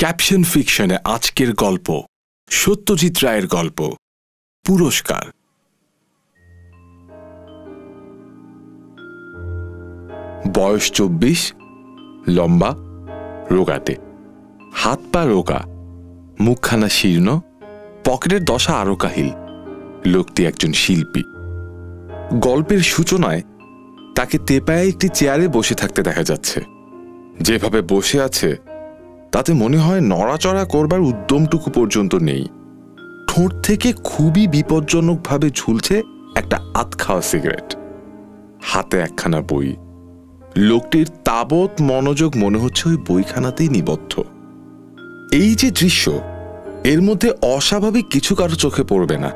Caption ফিকশনে আজকের গল্প সত্যজিৎ রায়ের গল্প পুরস্কার। বয়স 24, লম্বা, রোগাটে, হাত পা রোগা, মুখখানা শীর্ণ, পকেটের দশা আরো কাহিল। লোকটি একজন শিল্পী। গল্পের সূচনায় তাকে তেপায় একটি চেয়ারে বসে থাকতে দেখা যাচ্ছে। যেভাবে বসে আছে তাতে মনে হয় নড়াচড়া করবার উদ্যমটুকু পর্যন্ত নেই। ঠোঁট থেকে খুবই বিপজ্জনকভাবে ঝুলছে একটা আধখাওয়া সিগারেট। হাতে একখানা বই। লোকটির তাবৎ মনোযোগ মনে হচ্ছে ওই বইখানাতেই নিবদ্ধ। এই যে দৃশ্য, এর মধ্যে অস্বাভাবিক কিছু কারো চোখে পড়বে না।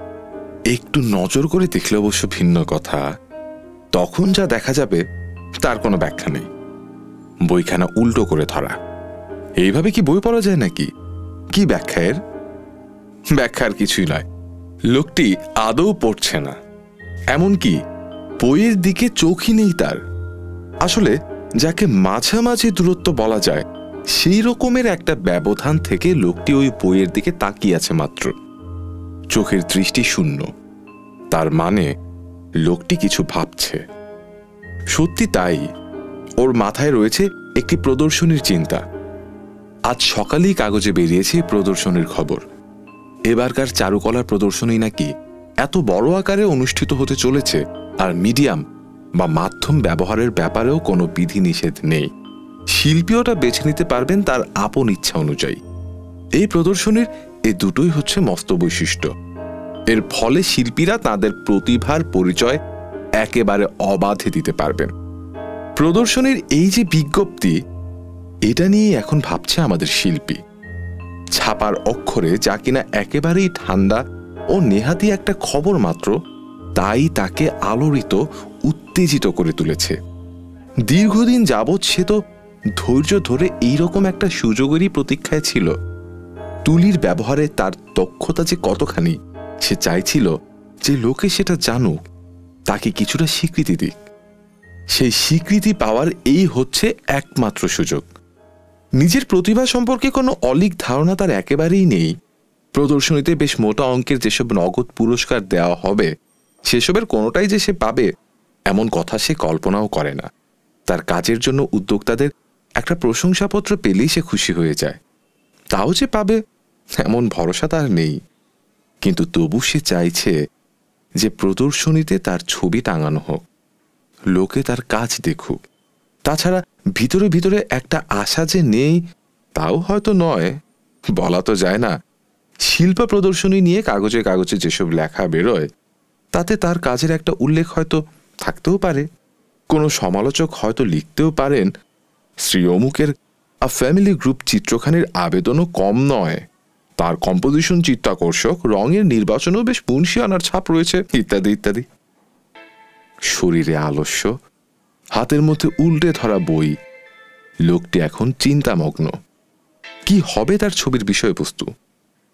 একটু নজর করে দেখলে অবশ্য ভিন্ন কথা। তখন যা দেখা যাবে তার কোনো ব্যাখ্যা নেই। বইখানা উল্টো করে ধরা। এইভাবে কি বই পড়া যায় নাকি? কি ব্যাখ্যা এর? ব্যাখ্যার কিছুই নয়। লোকটি আদৌ পড়ছে না, এমনকি বইয়ের দিকে চোখই নেই তার। আসলে যাকে মাঝামাঝি দূরত্ব বলা যায় সেই রকমের একটা ব্যবধান থেকে লোকটি ওই বইয়ের দিকে তাকিয়ে আছে মাত্র। চোখের দৃষ্টি শূন্য। তার মানে লোকটি কিছু ভাবছে। সত্যি তাই। ওর মাথায় রয়েছে একটি প্রদর্শনীর চিন্তা। আজ সকালেই কাগজে বেরিয়েছে প্রদর্শনীর খবর। এবারকার চারুকলার প্রদর্শনী নাকি এত বড় আকারে অনুষ্ঠিত হতে চলেছে, আর মিডিয়াম বা মাধ্যম ব্যবহারের ব্যাপারেও কোনো বিধিনিষেধ নেই। শিল্পীওটা বেছে নিতে পারবেন তার আপন ইচ্ছা অনুযায়ী। এই প্রদর্শনীর এ দুটোই হচ্ছে মস্ত বৈশিষ্ট্য। এর ফলে শিল্পীরা তাদের প্রতিভার পরিচয় একেবারে অবাধে দিতে পারবেন। প্রদর্শনীর এই যে বিজ্ঞপ্তি, এটা নিয়ে এখন ভাবছে আমাদের শিল্পী। ছাপার অক্ষরে যা কিনা একেবারেই ঠান্ডা ও নেহাতি একটা খবর মাত্র, তাই তাকে আলোড়িত, উত্তেজিত করে তুলেছে। দীর্ঘদিন যাবৎ সে তো ধৈর্য ধরে এইরকম একটা সুযোগেরই প্রতীক্ষায় ছিল। তুলির ব্যবহারে তার দক্ষতা যে কতখানি সে চাইছিল যে লোকে সেটা জানুক, তাকে কিছুটা স্বীকৃতি দিক। সেই স্বীকৃতি পাওয়ার এই হচ্ছে একমাত্র সুযোগ। নিজের প্রতিভা সম্পর্কে কোনো অলীক ধারণা তার একেবারেই নেই। প্রদর্শনীতে বেশ মোটা অঙ্কের যেসব নগদ পুরস্কার দেওয়া হবে, সেসবের কোনোটাই যে সে পাবে এমন কথা সে কল্পনাও করে না। তার কাজের জন্য উদ্যোক্তাদের একটা প্রশংসাপত্র পেলেই সে খুশি হয়ে যায়। তাও যে পাবে এমন ভরসা তার নেই। কিন্তু তবু সে চাইছে যে প্রদর্শনীতে তার ছবি টাঙানো হোক, লোকে তার কাজ দেখুক। তাছাড়া ভিতরে ভিতরে একটা আশা যে নেই তাও হয়তো নয়, বলা তো যায় না। শিল্প প্রদর্শনী নিয়ে কাগজে কাগজে যেসব লেখা বেরোয়, তাতে তার কাজের একটা উল্লেখ হয়তো থাকতেও পারে। কোনো সমালোচক হয়তো লিখতেও পারেন, শ্রী অমুকের আ ফ্যামিলি গ্রুপ চিত্রখানির আবেদনও কম নয়, তার কম্পোজিশন চিত্তাকর্ষক, রঙের নির্বাচনেও বেশ মুন্সিয়ানার ছাপ রয়েছে, ইত্যাদি ইত্যাদি। শরীরে আলস্য, হাতের মধ্যে উল্টে ধরা বই। লোকটি এখন চিন্তামগ্ন। কি হবে তার ছবির বিষয়বস্তু,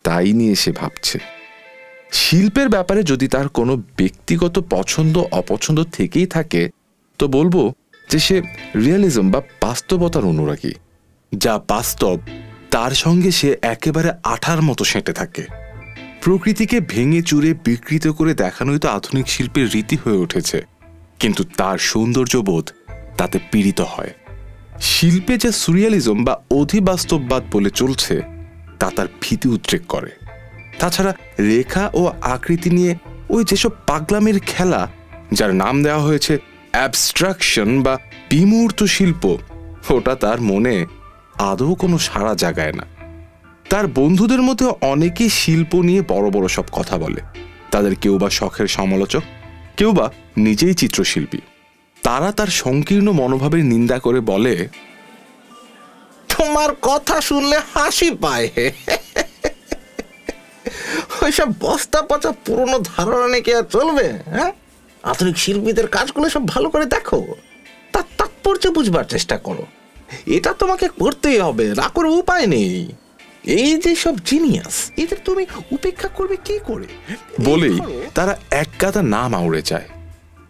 তাই নিয়ে সে ভাবছে। শিল্পের ব্যাপারে যদি তার কোনো ব্যক্তিগত পছন্দ অপছন্দ থেকেই থাকে, তো বলবো যে সে রিয়েলিজম বা বাস্তবতার অনুরাগী। যা বাস্তব তার সঙ্গে সে একেবারে আঠার মতো সেঁটে থাকে। প্রকৃতিকে ভেঙে চুরে বিকৃত করে দেখানোই তো আধুনিক শিল্পের রীতি হয়ে উঠেছে, কিন্তু তার সৌন্দর্যবোধ তাতে পীড়িত হয়। শিল্পে যে সুরিয়ালিজম বা অধিবাস্তববাদ বলে চলছে, তা তার ভীতি উদ্রেক করে। তাছাড়া রেখা ও আকৃতি নিয়ে ওই যেসব পাগলামের খেলা, যার নাম দেওয়া হয়েছে অ্যাবস্ট্রাকশন বা বিমূর্ত শিল্প, ওটা তার মনে আদৌ কোনো সাড়া জাগায় না। তার বন্ধুদের মধ্যে অনেকেই শিল্প নিয়ে বড় বড় সব কথা বলে। তাদের কেউ বা শখের সমালোচক, কেউ বা নিজেই চিত্রশিল্পী। তারা তার সংকীর্ণ মনোভাবের নিন্দা করে বলে, তোমার কথা শুনলে হাসি পায়। ওইসব বস্তা পচা পুরনো ধারণা নাকি আর চলবে? হ্যাঁ, আধুনিক শিল্পীদের কাজগুলো সব ভালো করে দেখো, তার তাৎপর্য বুঝবার চেষ্টা করো। এটা তোমাকে করতেই হবে, না করে উপায় নেই। এই যে সব জিনিয়াস, এদের তুমি উপেক্ষা করবে কি করে? বলেই তারা এক গাদা নাম আউড়ে যায়,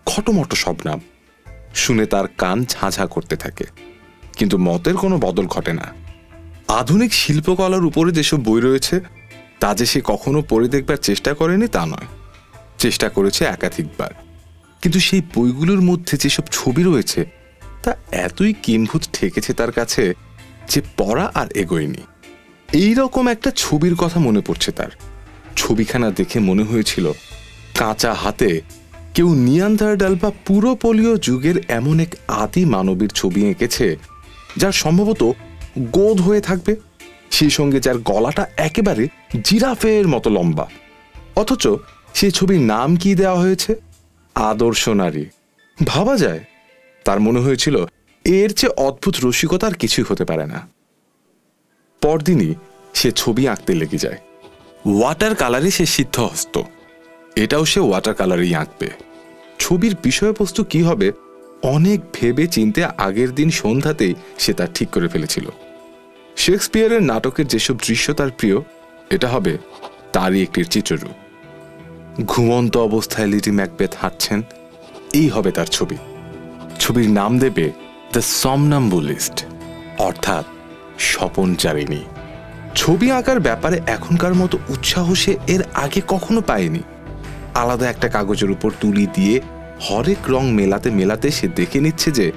খটোমটো সব নাম। শুনে তার কান ঝাঁঝা করতে থাকে, কিন্তু মতের কোনো বদল ঘটে না। আধুনিক শিল্পকলার উপরে যেসব বই রয়েছে তা যে সে কখনো পড়ে দেখবার চেষ্টা করেনি তা নয়, চেষ্টা করেছে একাধিকবার। কিন্তু সেই বইগুলোর মধ্যে যেসব ছবি রয়েছে তা এতই কিম্ভূত ঠেকেছে তার কাছে যে পড়া আর এগোয়নি। এইরকম একটা ছবির কথা মনে পড়ছে তার। ছবিখানা দেখে মনে হয়েছিল কাঁচা হাতে কেউ নিয়ান্ডারটাল বা পুরো পোলীয় যুগের এমন এক আদি মানবীর ছবি এঁকেছে যার সম্ভবত গোদ হয়ে থাকবে, সেই সঙ্গে যার গলাটা একেবারে জিরাফের মতো লম্বা। অথচ সেই ছবির নাম কি দেওয়া হয়েছে? আদর্শ নারী। ভাবা যায়, তার মনে হয়েছিল এর চেয়ে অদ্ভুত রসিকতা আর কিছুই হতে পারে না। পরদিনই সে ছবি আঁকতে লেগে যায়। ওয়াটার কালারে সে সিদ্ধহস্ত, এটাও সে ওয়াটার কালারেই আঁকবে। ছবির বিষয়বস্তু কি হবে অনেক ভেবে চিন্তে আগের দিন সন্ধ্যাতেই সে তা ঠিক করে ফেলেছিল। শেক্সপিয়ারের নাটকের যেসব দৃশ্য তার প্রিয়, এটা হবে তারই একটি চিত্ররূপ। ঘুমন্ত অবস্থায় লেডি ম্যাকবেথ হাঁটছেন, এই হবে তার ছবি। ছবির নাম দেবে দ্য সমনাম্বুলিস্ট, অর্থাৎ স্বপনচারিণী। ছবি আঁকার ব্যাপারে এখনকার মতো উৎসাহ সে এর আগে কখনো পায়নি। আলাদা একটা কাগজের উপর তুলি দিয়ে হরেক রং মেলাতে মেলাতে সে দেখে নিচ্ছে যে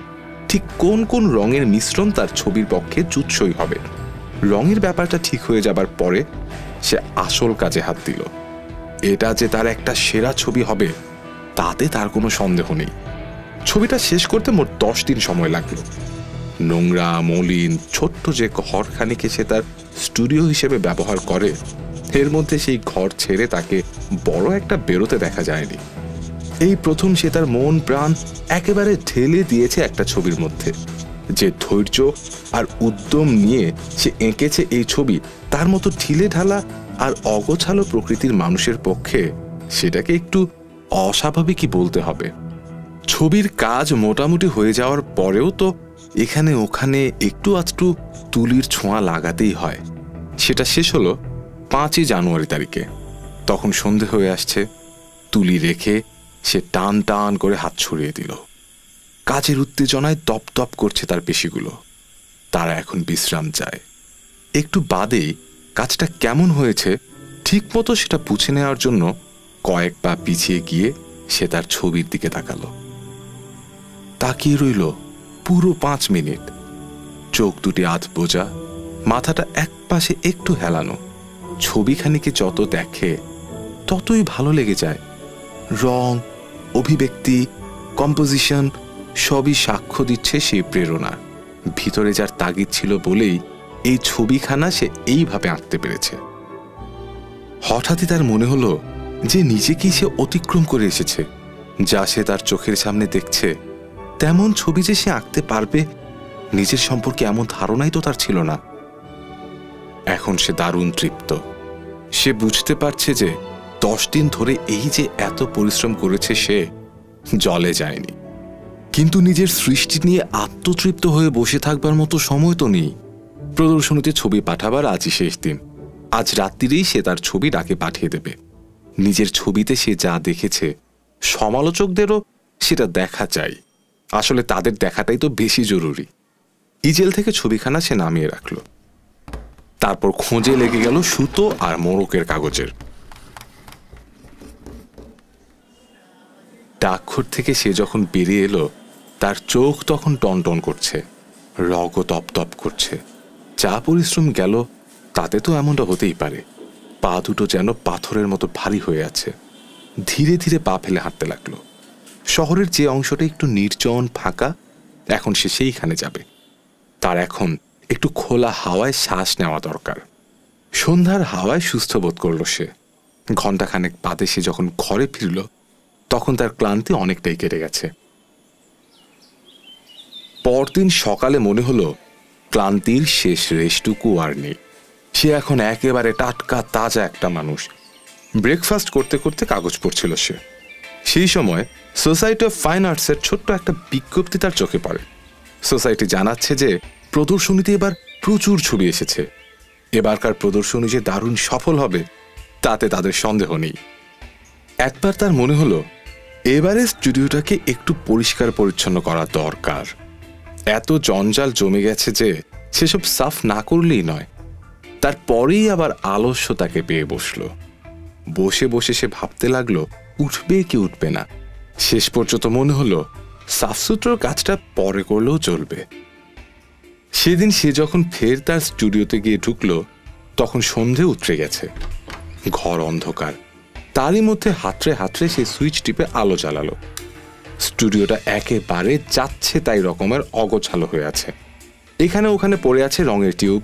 ঠিক কোন কোন রঙের মিশ্রণ তার ছবির পক্ষে জুৎসই হবে। রঙের ব্যাপারটা ঠিক হয়ে যাবার পরে সে আসল কাজে হাত দিল। এটা যে তার একটা সেরা ছবি হবে তাতে তার কোনো সন্দেহ নেই। ছবিটা শেষ করতে মোট 10 দিন সময় লাগলো। নোংরা মলিন ছোট্ট যে ঘরখানিকে সে তার স্টুডিও হিসেবে ব্যবহার করে, এর মধ্যে সেই ঘর ছেড়ে তাকে বড় একটা বেরোতে দেখা যায়নি। এই প্রথম সে তার মন প্রাণ একেবারে ঢেলে দিয়েছে একটা ছবির মধ্যে। যে ধৈর্য আর উদ্যম নিয়ে সে এঁকেছে এই ছবি, তার মতো ঢিলে ঢালা আর অগোছালো প্রকৃতির মানুষের পক্ষে সেটাকে একটু অস্বাভাবিকই বলতে হবে। ছবির কাজ মোটামুটি হয়ে যাওয়ার পরেও তো এখানে ওখানে একটু আধটু তুলির ছোঁয়া লাগাতেই হয়। সেটা শেষ হলো 5ই জানুয়ারি তারিখে। তখন সন্ধে হয়ে আসছে। তুলি রেখে সে টান টান করে হাত ছড়িয়ে দিল। কাজের উত্তেজনায় দপ দপ করছে তার পেশিগুলো। তারা এখন বিশ্রাম চায়। একটু বাদেই কাজটা কেমন হয়েছে ঠিক মতো সেটা বুঝে নেওয়ার জন্য কয়েক পা পিছিয়ে গিয়ে সে তার ছবির দিকে তাকালো। তাকিয়ে রইল পুরো 5 মিনিট। চোখ দুটি আধ বোঝা, মাথাটা এক পাশে একটু হেলানো। ছবিখানিকে যত দেখে ততই ভালো লেগে যায়। রং, অভিব্যক্তি, কম্পোজিশন সবই সাক্ষ্য দিচ্ছে সেই প্রেরণার। ভিতরে যার তাগিদ ছিল বলেই এই ছবিখানা সে এইভাবে আঁকতে পেরেছে। হঠাৎই তার মনে হলো যে নিজেকেই সে অতিক্রম করে এসেছে। যা সে তার চোখের সামনে দেখছে তেমন ছবি যে সে আঁকতে পারবে নিজের সম্পর্কে এমন ধারণাই তো তার ছিল না। এখন সে দারুণ তৃপ্ত। সে বুঝতে পারছে যে 10 দিন ধরে এই যে এত পরিশ্রম করেছে সে জলে যায়নি। কিন্তু নিজের সৃষ্টি নিয়ে আত্মতৃপ্ত হয়ে বসে থাকবার মতো সময় তো নেই। প্রদর্শনীতে ছবি পাঠাবার আজই শেষ দিন। আজ রাত্রিরেই সে তার ছবি ডাকে পাঠিয়ে দেবে। নিজের ছবিতে সে যা দেখেছে সমালোচকদেরও সেটা দেখা চাই। আসলে তাদের দেখাটাই তো বেশি জরুরি। ইজেল থেকে ছবিখানা সে নামিয়ে রাখল। তারপর খোঁজে লেগে গেল সুতো আর মোড়কের কাগজের। ডাকঘর থেকে সে যখন বেরিয়ে এলো তার চোখ তখন টনটন করছে, রগও তপ করছে। যা পরিশ্রম গেল তাতে তো এমনটা হতেই পারে। পা দুটো যেন পাথরের মতো ভারী হয়ে আছে। ধীরে ধীরে পা ফেলে হাঁটতে লাগলো। শহরের যে অংশটা একটু নির্জন ফাঁকা, এখন সে সেইখানে যাবে। তার এখন একটু খোলা হাওয়ায় শ্বাস নেওয়া দরকার। সন্ধ্যার হাওয়ায় সুস্থ বোধ করল সে। ঘণ্টাখানেক বাদে সে যখন ঘরে ফিরল তখন তার ক্লান্তি অনেকটাই কেটে গেছে। পরদিন সকালে মনে হলো ক্লান্তির শেষ রেশটুকু আর নেই। সে এখন একেবারে টাটকা তাজা একটা মানুষ। ব্রেকফাস্ট করতে করতে কাগজ পড়ছিল সে। সেই সময় সোসাইটি অফ ফাইন আর্টসের ছোট্ট একটা বিজ্ঞপ্তি তার চোখে পড়ে। সোসাইটি জানাচ্ছে যে প্রদর্শনীতে এবার প্রচুর ছবি এসেছে। এবারকার প্রদর্শনী যে দারুণ সফল হবে তাতে তাদের সন্দেহ নেই। একবার তার মনে হলো এবারে স্টুডিওটাকে একটু পরিষ্কার পরিচ্ছন্ন করা দরকার। এত জঞ্জাল জমে গেছে যে সেসব সাফ না করলেই নয়। তারপরেই আবার আলস্য তাকে পেয়ে বসল। বসে বসে সে ভাবতে লাগলো উঠবে কি উঠবে না। শেষ পর্যন্ত মনে হলো সাফসুতরোর কাজটা পরে করলেও চলবে। সেদিন সে যখন ফের তার স্টুডিওতে গিয়ে ঢুকলো তখন সন্ধে উতরে গেছে, ঘর অন্ধকার। তারই মধ্যে হাতড়ে হাতড়ে সে সুইচ টিপে আলো জ্বালালো। স্টুডিওটা একেবারে যাচ্ছে তাই রকমের অগোছালো হয়ে আছে। এখানে ওখানে পড়ে আছে রঙের টিউব।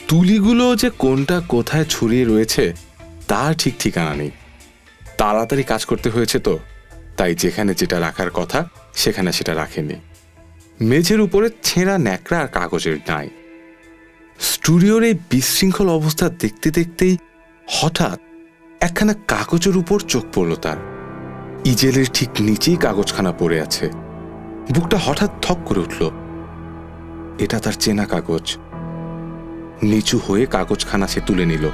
তুলিগুলো যে কোনটা কোথায় ছড়িয়ে রয়েছে তার ঠিক ঠিকানা নেই। তাড়াতাড়ি কাজ করতে হয়েছে তো, তাই যেখানে যেটা রাখার কথা সেখানে সেটা রাখেনি। মেঝের উপরে ছেঁড়া ন্যাকড়া আর কাগজের নাই। স্টুডিওর এই বিশৃঙ্খল অবস্থা দেখতে দেখতেই হঠাৎ একখানা কাগজের উপর চোখ পড়ল তার। ইজেলের ঠিক নিচেই কাগজখানা পড়ে আছে। বুকটা হঠাৎ থক করে উঠল। এটা তার চেনা কাগজ। নিচু হয়ে কাগজখানা সে তুলে নিল।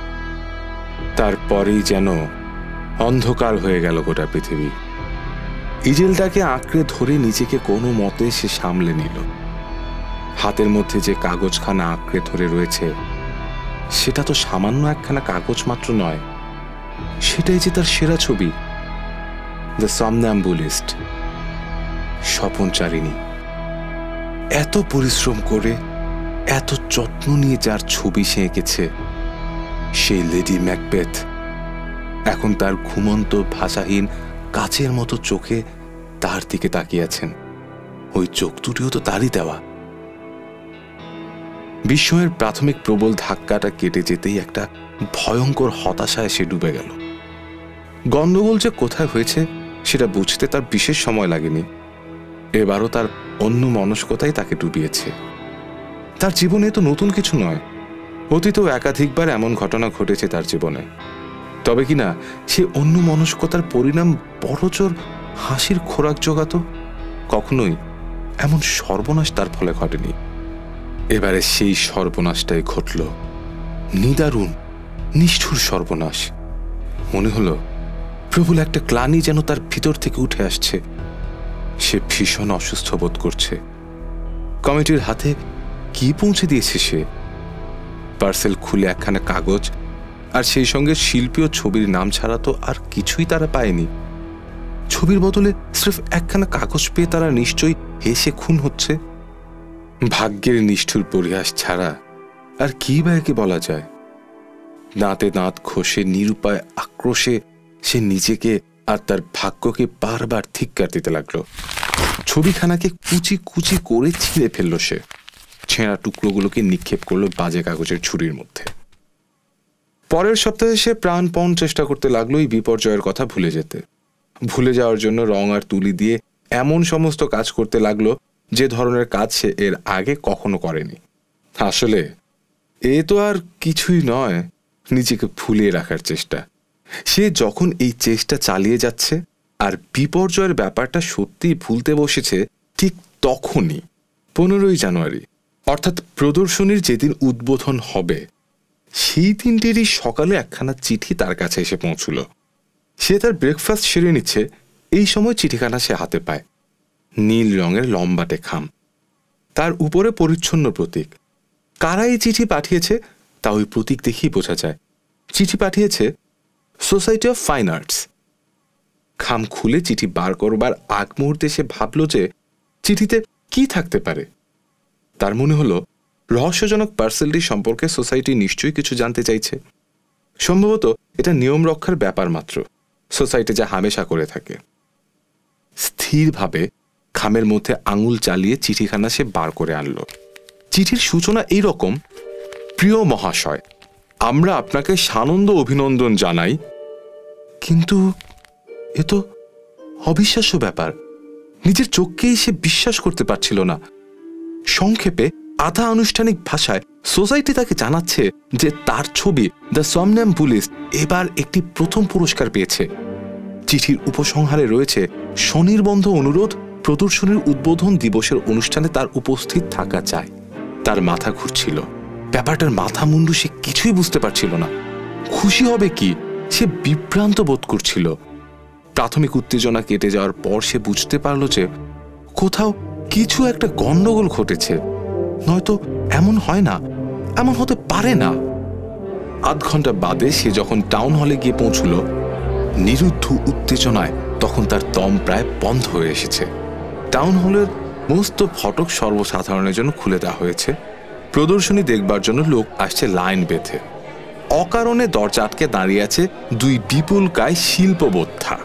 তারপরেই যেন অন্ধকার হয়ে গেল গোটা পৃথিবী। ইজেলটাকে আঁকড়ে ধরে নিজেকে কোনো মতে সে সামলে নিল। হাতের মধ্যে যে কাগজখানা আঁকড়ে ধরে রয়েছে সেটা তো সামান্য একখানা কাগজ মাত্র নয়, সেটাই যে তার সেরা ছবি, দ্য সমন্যাম্বুলিস্ট, স্বপনচারিণী। এত পরিশ্রম করে এত যত্ন নিয়ে যার ছবি সে এঁকেছে, সেই লেডি ম্যাকবেথ এখন তার ঘুমন্ত ভাষাহীন কাচের মতো চোখে তার দিকে তাকিয়ে আছেন। ওই চোখ দুটিও তো তারই দেওয়া। বিস্ময়ের প্রাথমিক প্রবল ধাক্কাটা কেটে যেতেই একটা ভয়ঙ্কর হতাশায় সে ডুবে গেল। গন্ডগোল যে কোথায় হয়েছে সেটা বুঝতে তার বিশেষ সময় লাগেনি। এবারও তার অন্য মনস্কতাই তাকে ডুবিয়েছে। তার জীবনে তো নতুন কিছু নয়, অতীতেও একাধিকবার এমন ঘটনা ঘটেছে তার জীবনে। তবে কিনা সে অন্য মনস্কতার পরিণাম বড়জোর হাসির খোরাক জোগাত। কখনোই এমন সর্বনাশ তার ফলে ঘটেনি। এবারে সেই সর্বনাশটাই ঘটল, নিদারুণ নিষ্ঠুর সর্বনাশ। মনে হলো প্রবল একটা গ্লানি যেন তার ভিতর থেকে উঠে আসছে। সে ভীষণ অসুস্থ বোধ করছে। কমিটির হাতে কি পৌঁছে দিয়েছে সে? পার্সেল খুলে একখানা কাগজ, আর সেই সঙ্গে শিল্পী ও ছবির নাম ছাড়া তো আর কিছুই তারা পায়নি। ছবির বদলে স্রেফ একখানা কাগজ পেয়ে তারা নিশ্চয়ই হেসে খুন হচ্ছে। ভাগ্যের নিষ্ঠুর পরিহাস ছাড়া আর কি বা একে বলা যায়। দাঁতে দাঁত ঘষে নিরুপায় আক্রোশে সে নিজেকে আর তার ভাগ্যকে বারবার ধিক্কার দিতে লাগলো। ছবিখানাকে কুচি কুচি করে ছিঁড়ে ফেলল সে। ছেঁড়া টুকরোগুলোকে নিক্ষেপ করলো বাজে কাগজের ঝুড়ির মধ্যে। পরের সপ্তাহে সে প্রাণপণ চেষ্টা করতে লাগলো এই বিপর্যয়ের কথা ভুলে যেতে। ভুলে যাওয়ার জন্য রং আর তুলি দিয়ে এমন সমস্ত কাজ করতে লাগলো যে ধরনের কাজ সে এর আগে কখনো করেনি। আসলে এ তো আর কিছুই নয়, নিজেকে ভুলিয়ে রাখার চেষ্টা। সে যখন এই চেষ্টা চালিয়ে যাচ্ছে আর বিপর্যয়ের ব্যাপারটা সত্যিই ভুলতে বসেছে, ঠিক তখনই 15ই জানুয়ারি অর্থাৎ প্রদর্শনীর যেদিন উদ্বোধন হবে সেই দিনটিরই সকালে একখানা চিঠি তার কাছে এসে পৌঁছল। সে তার ব্রেকফাস্ট সেরে নিচ্ছে, এই সময় চিঠিখানা সে হাতে পায়। নীল রঙের লম্বাটে খাম, তার উপরে পরিচ্ছন্ন প্রতীক। কারা এই চিঠি পাঠিয়েছে তা ওই প্রতীক দেখেই বোঝা যায়। চিঠি পাঠিয়েছে সোসাইটি অফ ফাইন আর্টস। খাম খুলে চিঠি বার করবার আগ মুহূর্তে সে ভাবল যে চিঠিতে কি থাকতে পারে। তার মনে হলো রহস্যজনক পার্সেলটি সম্পর্কে সোসাইটি নিশ্চয়ই কিছু জানতে চাইছে। সম্ভবত এটা নিয়ম রক্ষার ব্যাপার মাত্র, সোসাইটি যা হামেশা করে থাকে। স্থিরভাবে খামের মধ্যে আঙুল চালিয়ে চিঠিখানা সে বার করে আনল। চিঠির সূচনা এইরকম: প্রিয় মহাশয়, আমরা আপনাকে সানন্দ অভিনন্দন জানাই। কিন্তু এ তো অবিশ্বাস্য ব্যাপার। নিজের চোখকেই সে বিশ্বাস করতে পারছিল না। সংক্ষেপে আধা আনুষ্ঠানিক ভাষায় সোসাইটি তাকে জানাচ্ছে যে তার ছবি দ্য সমন্যাম্বুলিস্ট এবার একটি প্রথম পুরস্কার পেয়েছে। চিঠির উপসংহারে রয়েছে স্বনির্বন্ধ অনুরোধ, প্রদর্শনীর উদ্বোধন দিবসের অনুষ্ঠানে তার উপস্থিত থাকা চাই। তার মাথা ঘুরছিল, ব্যাপারটার মাথা মুন্ডু সে কিছুই বুঝতে পারছিল না। খুশি হবে কি, সে বিভ্রান্ত বোধ করছিল। প্রাথমিক উত্তেজনা কেটে যাওয়ার পর সে বুঝতে পারল যে কোথাও কিছু একটা গন্ডগোল ঘটেছে। নয়তো এমন হয় না, এমন হতে পারে না। আধ ঘন্টা বাদে সে যখন টাউন হলে গিয়ে পৌঁছল, নিরুদ্ধ উত্তেজনায় তখন তার দম প্রায় বন্ধ হয়ে এসেছে। টাউন হলের সমস্ত ফটক সর্বসাধারণের জন্য খুলে দেওয়া হয়েছে। প্রদর্শনী দেখবার জন্য লোক আসছে লাইন বেঁধে। অকারণে দরজা আটকে দাঁড়িয়ে আছে দুই বিপুলকায় শিল্পবোদ্ধা।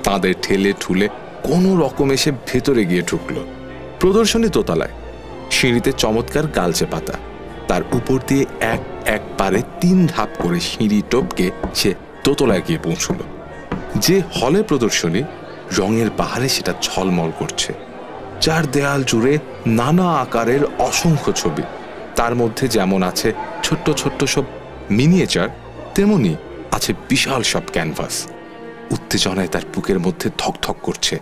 তাদের ঠেলে ঠুলে কোনো রকমে সে ভেতরে গিয়ে ঢুকল। প্রদর্শনী দোতলায়, সিঁড়িতে চমৎকার গালচে পাতা, তার উপর দিয়ে এক একবারে 3 ধাপ করে সিঁড়ি টপকে সে দোতলায় গিয়ে পৌঁছল। যে হলে প্রদর্শনী, রঙের পাহাড়ে সেটা ঝলমল করছে। চার দেয়াল জুড়ে নানা আকারের অসংখ্য ছবি। তার মধ্যে যেমন আছে ছোট্ট ছোট্ট সব মিনিয়েচার, তেমনি আছে বিশাল সব ক্যানভাস। উত্তেজনায় তার বুকের মধ্যে ধকধক করছে।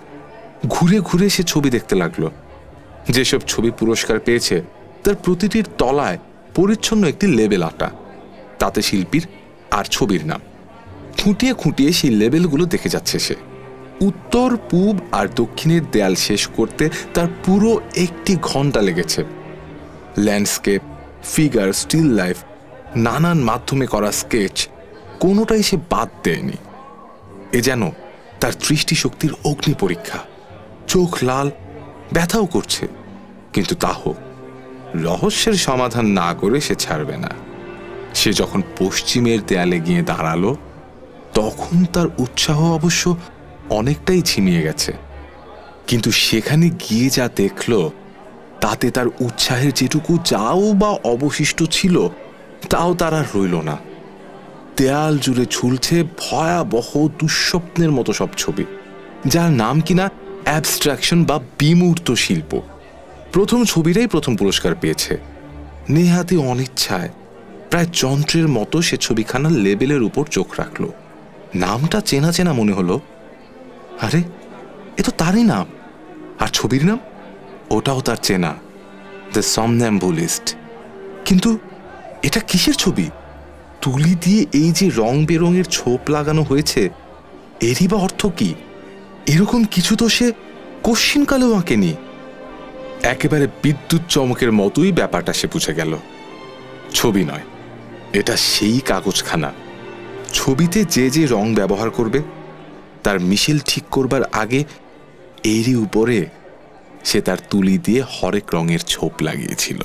ঘুরে ঘুরে সে ছবি দেখতে লাগলো। যেসব ছবি পুরস্কার পেয়েছে তার প্রতিটির তলায় পরিচ্ছন্ন একটি লেবেল আঁটা, তাতে শিল্পীর আর ছবির নাম। খুঁটিয়ে খুঁটিয়ে সেই লেবেলগুলো দেখে যাচ্ছে সে। উত্তর, পূব আর দক্ষিণের দেয়াল শেষ করতে তার পুরো 1 ঘন্টা লেগেছে। ল্যান্ডস্কেপ, ফিগার, স্টিল লাইফ, নানান মাধ্যমে করা স্কেচ, কোনোটাই সে বাদ দেয়নি। এ যেন তার দৃষ্টিশক্তির অগ্নি পরীক্ষা। চোখ লাল, ব্যথাও করছে, কিন্তু তা হোক, রহস্যের সমাধান না করে সে ছাড়বে না। সে যখন পশ্চিমের দেয়ালে গিয়ে দাঁড়ালো, তখন তার উৎসাহ অবশ্য অনেকটাই ঝিমিয়ে গেছে। কিন্তু সেখানে গিয়ে যা দেখল, তাতে তার উৎসাহের যেটুকু যাও বা অবশিষ্ট ছিল, তাও তার আর রইল না। দেয়াল জুড়ে ঝুলছে ভয়াবহ দুঃস্বপ্নের মতো সব ছবি, যার নাম কিনা অ্যাবস্ট্রাকশন বা বিমূর্ত শিল্প। প্রথম ছবিটাই প্রথম পুরস্কার পেয়েছে। নেহাতি অনিচ্ছায়, প্রায় যন্ত্রের মতো সে ছবিখানার লেবেলের উপর চোখ রাখল। নামটা চেনা চেনা মনে হলো। আরে, এ তো তারই নাম। আর ছবির নাম, ওটাও তার চেনা, দ্য সমন্যাম্বুলিস্ট। কিন্তু এটা কিসের ছবি? তুলি দিয়ে এই যে রং বেরঙের ছোপ লাগানো হয়েছে, এরই বা অর্থ কি? এরকম কিছু তো সে কশ্চিনকালেও আঁকেনি। একেবারে বিদ্যুৎ চমকের মতোই ব্যাপারটা সে বুঝে গেল। ছবি নয়, এটা সেই কাগজখানা। ছবিতে যে যে রং ব্যবহার করবে, তার মিশেল ঠিক করবার আগে এরই উপরে সে তার তুলি দিয়ে হরেক রঙের ছোপ লাগিয়েছিল।